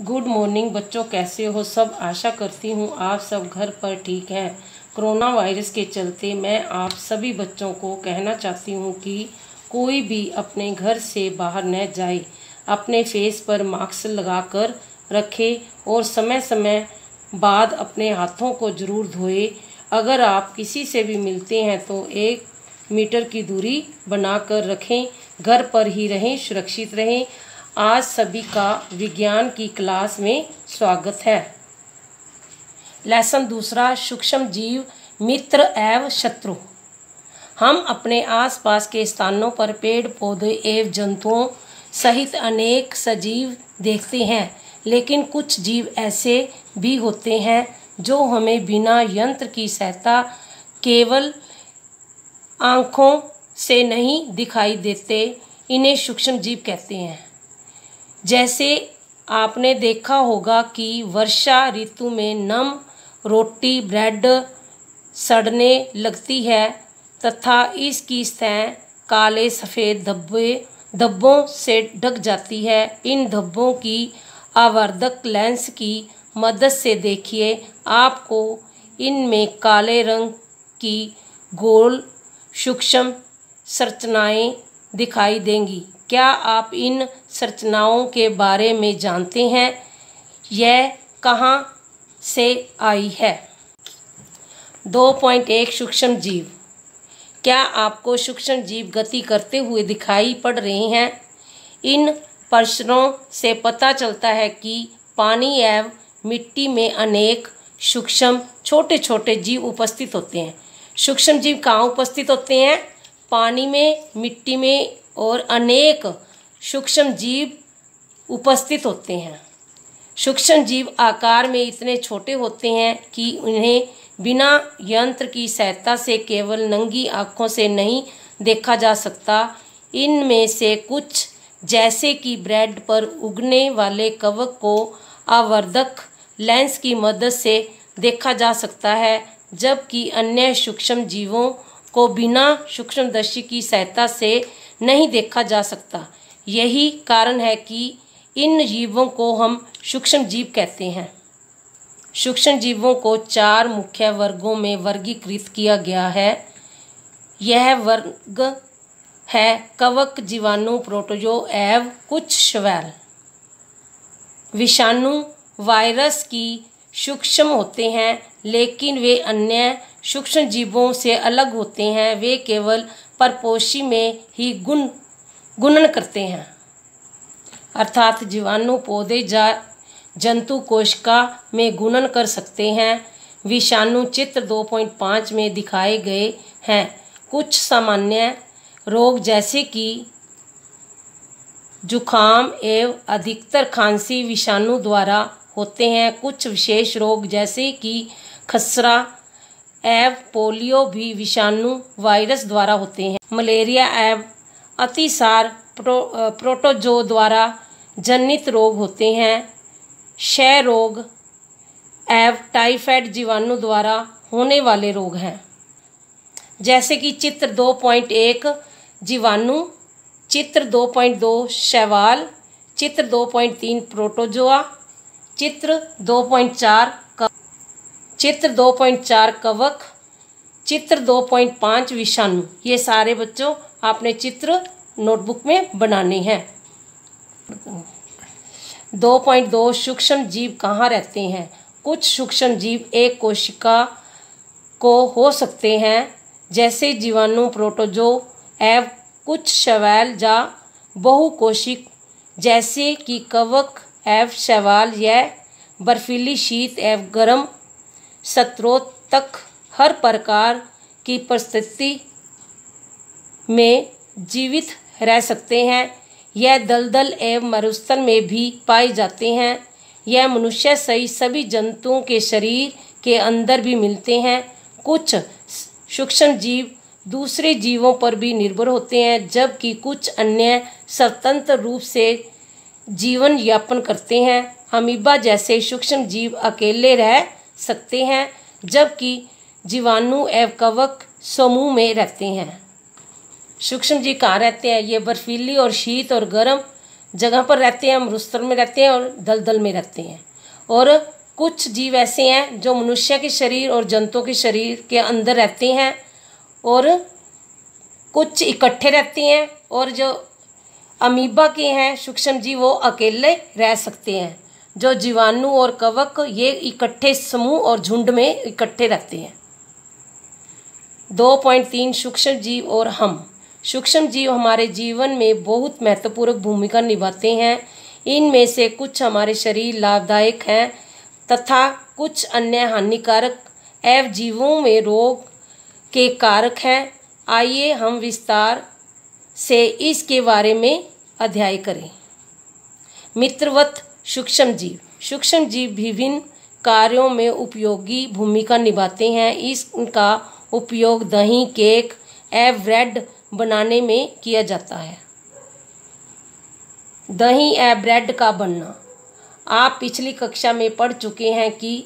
Good morning बच्चों, कैसे हो सब। आशा करती हूँ आप सब घर पर ठीक हैं। कोरोना वायरस के चलते मैं आप सभी बच्चों को कहना चाहती हूँ कि कोई भी अपने घर से बाहर न जाए, अपने फेस पर मास्क लगाकर रखे और समय समय बाद अपने हाथों को ज़रूर धोए। अगर आप किसी से भी मिलते हैं तो 1 मीटर की दूरी बनाकर रखें। घर पर ही रहें, सुरक्षित रहें। आज सभी का विज्ञान की क्लास में स्वागत है। लेसन दूसरा, सूक्ष्म जीव मित्र एवं शत्रु। हम अपने आसपास के स्थानों पर पेड़ पौधे एवं जंतुओं सहित अनेक सजीव देखते हैं, लेकिन कुछ जीव ऐसे भी होते हैं जो हमें बिना यंत्र की सहायता केवल आँखों से नहीं दिखाई देते। इन्हें सूक्ष्म जीव कहते हैं। जैसे आपने देखा होगा कि वर्षा ऋतु में नम रोटी ब्रेड सड़ने लगती है तथा इसकी सतह काले सफ़ेद धब्बों से ढक जाती है। इन धब्बों की आवर्धक लेंस की मदद से देखिए, आपको इनमें काले रंग की गोल सूक्ष्म संरचनाएं दिखाई देंगी। क्या आप इन संरचनाओं के बारे में जानते हैं? यह कहाँ से आई है? 2.1 सूक्ष्म जीव। क्या आपको सूक्ष्म जीव गति करते हुए दिखाई पड़ रहे हैं? इन प्रश्नों से पता चलता है कि पानी एवं मिट्टी में अनेक सूक्ष्म छोटे छोटे जीव उपस्थित होते हैं। सूक्ष्म जीव कहाँ उपस्थित होते हैं? पानी में, मिट्टी में और अनेक सूक्ष्म जीव उपस्थित होते हैं। सूक्ष्म जीव आकार में इतने छोटे होते हैं कि उन्हें बिना यंत्र की सहायता से केवल नंगी आँखों से नहीं देखा जा सकता। इनमें से कुछ, जैसे कि ब्रेड पर उगने वाले कवक को आवर्धक लेंस की मदद से देखा जा सकता है, जबकि अन्य सूक्ष्म जीवों को बिना सूक्ष्मदर्शी की सहायता से नहीं देखा जा सकता। यही कारण है कि इन जीवों को हम सूक्ष्म जीव कहते हैं। सूक्ष्म जीवों को 4 मुख्य वर्गों में वर्गीकृत किया गया है। यह वर्ग है कवक, जीवाणु, प्रोटोजो एवं कुछ शैवाल। विषाणु वायरस की सूक्ष्म होते हैं, लेकिन वे अन्य सूक्ष्म जीवों से अलग होते हैं। वे केवल परपोषी में ही गुणन करते हैं, अर्थात जीवाणु पौधे जंतु कोशिका में गुणन कर सकते हैं। विषाणु चित्र 2.5 में दिखाए गए हैं। कुछ सामान्य रोग जैसे कि जुखाम एवं अधिकतर खांसी विषाणु द्वारा होते हैं। कुछ विशेष रोग जैसे कि खसरा एवं पोलियो भी विषाणु वायरस द्वारा होते हैं। मलेरिया एवं अतिसार प्रोटोजो द्वारा जनित रोग होते हैं। क्षय रोग एवं टाइफाइड जीवाणु द्वारा होने वाले रोग हैं। जैसे कि चित्र 2.1 जीवाणु, चित्र 2.2 शैवाल, चित्र 2.3 प्रोटोजोआ, चित्र 2.4 कवक, चित्र 2.5 विषाणु। ये सारे बच्चों आपने चित्र नोटबुक में बनाने हैं। 2.2 सूक्ष्म जीव कहाँ रहते हैं? कुछ सूक्ष्म जीव एक कोशिका को हो सकते हैं, जैसे जीवाणु, प्रोटोजो एवं कुछ शैवाल, या बहुकोशिक जैसे कि कवक एवं शैवाल। यह बर्फीली, शीत एवं गर्म सत्रों तक हर प्रकार की परिस्थिति में जीवित रह सकते हैं। यह दलदल एवं मरुस्थल में भी पाए जाते हैं। यह मनुष्य सहित सभी जंतुओं के शरीर के अंदर भी मिलते हैं। कुछ सूक्ष्म जीव दूसरे जीवों पर भी निर्भर होते हैं, जबकि कुछ अन्य स्वतंत्र रूप से जीवन यापन करते हैं। अमीबा जैसे सूक्ष्म जीव अकेले रह सकते हैं, जबकि जीवाणु एवं कवक समूह में रहते हैं। सूक्ष्म जीव कहाँ रहते हैं? ये बर्फीली और शीत और गर्म जगह पर रहते हैं, मरुस्थल में रहते हैं और दलदल में रहते हैं। और कुछ जीव ऐसे हैं जो मनुष्य के शरीर और जंतुओं के शरीर के अंदर रहते हैं, और कुछ इकट्ठे रहते हैं, और जो अमीबा के हैं सूक्ष्म जीव वो अकेले रह सकते हैं। जो जीवाणु और कवक ये इकट्ठे समूह और झुंड में इकट्ठे रहते हैं। 2.3 सूक्ष्म जीव और हम। सूक्ष्म जीव हमारे जीवन में बहुत महत्वपूर्ण भूमिका निभाते हैं। इनमें से कुछ हमारे शरीर लाभदायक हैं तथा कुछ अन्य हानिकारक एवं जीवों में रोग के कारक हैं। आइए हम विस्तार से इसके बारे में अध्ययन करें। मित्रवत सूक्ष्म जीव। सूक्ष्म जीव विभिन्न कार्यों में उपयोगी भूमिका निभाते हैं। इसका उपयोग दही, केक एवं ब्रेड बनाने में किया जाता है। दही एवं ब्रेड का बनना। आप पिछली कक्षा में पढ़ चुके हैं कि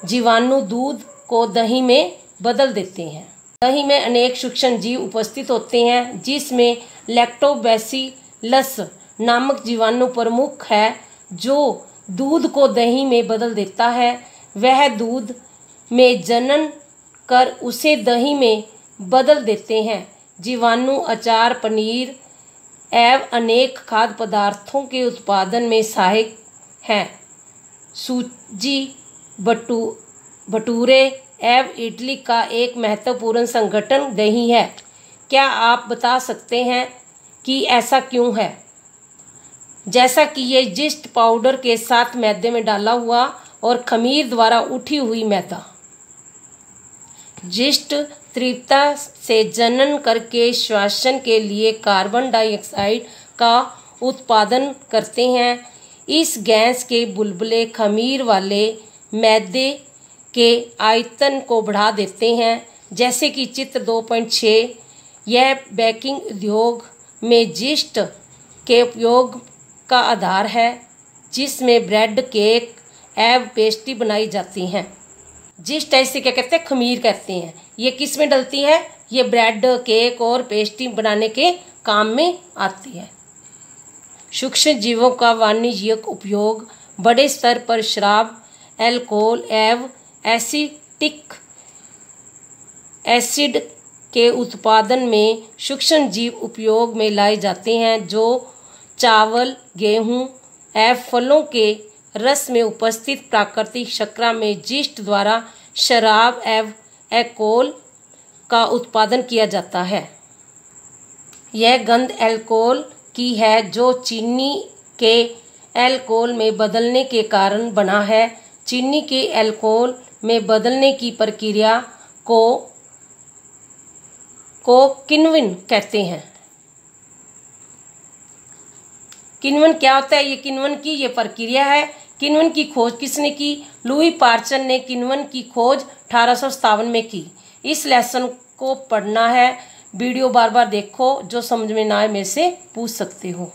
जीवाणु दूध को दही में बदल देते हैं। दही में अनेक सूक्ष्म जीव उपस्थित होते हैं, जिसमें लैक्टोबैसिलस नामक जीवाणु प्रमुख है जो दूध को दही में बदल देता है। वह दूध में जनन कर उसे दही में बदल देते हैं। जीवाणु अचार, पनीर एवं अनेक खाद्य पदार्थों के उत्पादन में सहायक हैं। सूजी, भटूरे एवं इडली का एक महत्वपूर्ण संगठन दही है। क्या आप बता सकते हैं कि ऐसा क्यों है? जैसा कि ये यीस्ट पाउडर के साथ मैदे में डाला हुआ और खमीर द्वारा उठी हुई मैदा। यीस्ट तीव्रता से जनन करके श्वसन के लिए कार्बन डाइऑक्साइड का उत्पादन करते हैं। इस गैस के बुलबुले खमीर वाले मैदे के आयतन को बढ़ा देते हैं। जैसे कि चित्र 2.6 यह बेकिंग उद्योग में यीस्ट के उपयोग का आधार है, जिसमें ब्रेड, केक एवं पेस्ट्री बनाई जाती हैं। यीस्ट ऐसे क्या कहते हैं? खमीर कहते हैं। ये किस में डलती है? ये ब्रेड, केक और पेस्ट्री बनाने के काम में आती है। सूक्ष्म जीवों का वाणिज्यिक उपयोग बड़े स्तर पर शराब, अल्कोहल एवं एसिटिक एसिड के उत्पादन में सूक्ष्म जीव उपयोग में लाए जाते हैं, जो चावल, गेहूं एवं फलों के रस में उपस्थित प्राकृतिक शर्करा में यीस्ट द्वारा शराब एवं अल्कोहल का उत्पादन किया जाता है। यह गंध अल्कोहल की है, जो चीनी के अल्कोहल में बदलने के कारण बना है। चीनी के अल्कोहल में बदलने की प्रक्रिया को किण्वन कहते हैं। किण्वन क्या होता है? ये किण्वन की ये प्रक्रिया है। किण्वन की खोज किसने की? लुई पार्चन ने किण्वन की खोज 1857 में की। इस लेसन को पढ़ना है। वीडियो बार बार देखो, जो समझ में ना आए मेरे से पूछ सकते हो।